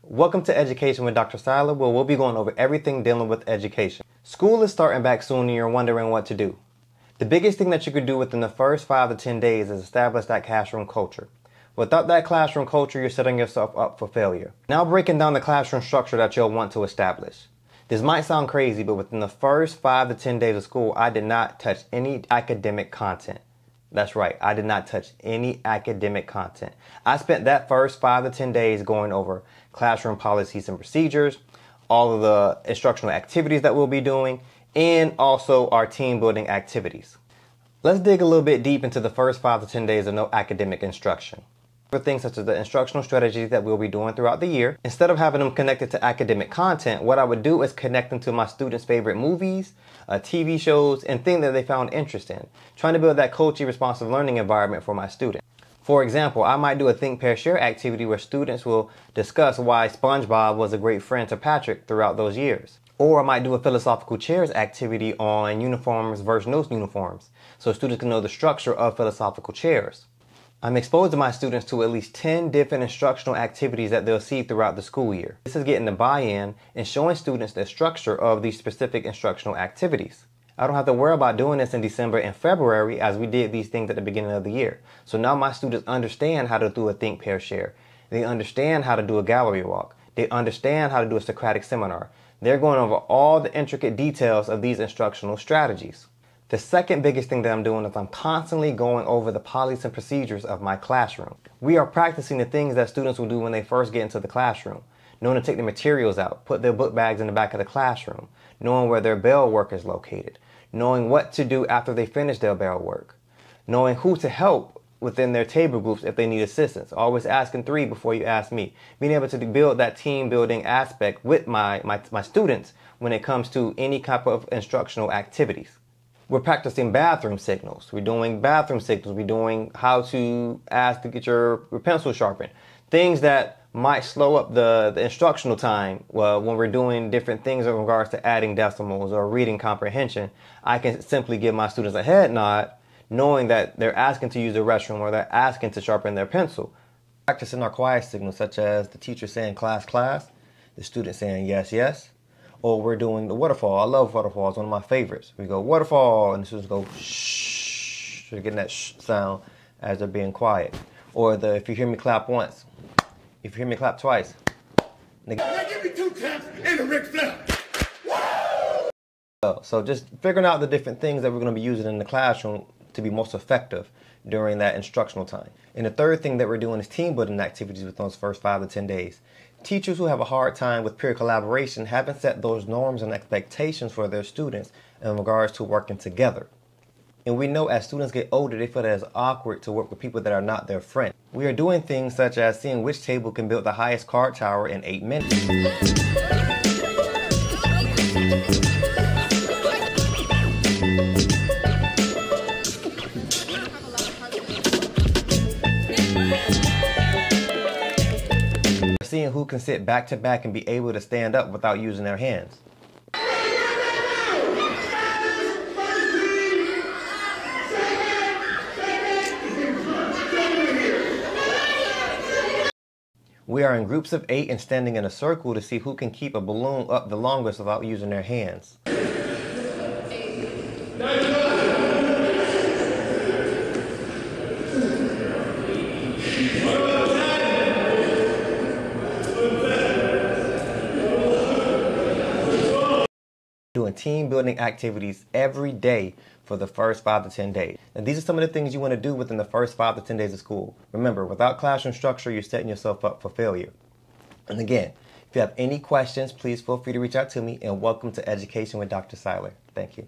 Welcome to Education with Dr. Siler, where we'll be going over everything dealing with education. School is starting back soon and you're wondering what to do. The biggest thing that you could do within the first 5 to 10 days is establish that classroom culture. Without that classroom culture, you're setting yourself up for failure. Now breaking down the classroom structure that you'll want to establish. This might sound crazy, but within the first 5 to 10 days of school, I did not touch any academic content. That's right, I did not touch any academic content. I spent that first 5 to 10 days going over classroom policies and procedures, all of the instructional activities that we'll be doing, and also our team building activities. Let's dig a little bit deep into the first 5 to 10 days of no academic instruction. For things such as the instructional strategies that we'll be doing throughout the year, instead of having them connected to academic content, what I would do is connect them to my students' favorite movies, TV shows, and things that they found interesting, trying to build that culturally responsive learning environment for my students. For example, I might do a Think, Pair, Share activity where students will discuss why SpongeBob was a great friend to Patrick throughout those years. Or I might do a philosophical chairs activity on uniforms versus no uniforms, so students can know the structure of philosophical chairs. I'm exposing my students to at least 10 different instructional activities that they'll see throughout the school year. This is getting the buy-in and showing students the structure of these specific instructional activities. I don't have to worry about doing this in December and February as we did these things at the beginning of the year. So now my students understand how to do a Think, Pair, Share. They understand how to do a gallery walk. They understand how to do a Socratic seminar. They're going over all the intricate details of these instructional strategies. The second biggest thing that I'm doing is I'm constantly going over the policies and procedures of my classroom. We are practicing the things that students will do when they first get into the classroom. Knowing to take the materials out, put their book bags in the back of the classroom, knowing where their bell work is located, knowing what to do after they finish their bell work, knowing who to help within their table groups if they need assistance, always asking 3 before you ask me, being able to build that team building aspect with my students when it comes to any type of instructional activities. We're practicing bathroom signals. We're doing bathroom signals. We're doing how to ask to get your pencil sharpened. Things that might slow up the instructional time when we're doing different things in regards to adding decimals or reading comprehension. I can simply give my students a head nod knowing that they're asking to use the restroom or they're asking to sharpen their pencil. Practicing our quiet signals such as the teacher saying class, class, the student saying yes, yes. Or we're doing the waterfall. I love waterfalls, one of my favorites. We go waterfall, and the students go shh. They're getting that shh sound as they're being quiet. Or if you hear me clap once, if you hear me clap twice. Give me 2 taps and a Ric Flair. So just figuring out the different things that we're going to be using in the classroom to be most effective during that instructional time. And the third thing that we're doing is team building activities with those first 5 to 10 days. Teachers who have a hard time with peer collaboration haven't set those norms and expectations for their students in regards to working together. And we know as students get older, they feel that it's awkward to work with people that are not their friend. We are doing things such as seeing which table can build the highest card tower in 8 minutes. Seeing who can sit back to back and be able to stand up without using their hands. We are in groups of 8 and standing in a circle to see who can keep a balloon up the longest without using their hands. Doing team building activities every day for the first 5 to 10 days. And these are some of the things you want to do within the first 5 to 10 days of school. Remember, without classroom structure, you're setting yourself up for failure. And again, if you have any questions, please feel free to reach out to me, and welcome to Education with Dr. Siler. Thank you.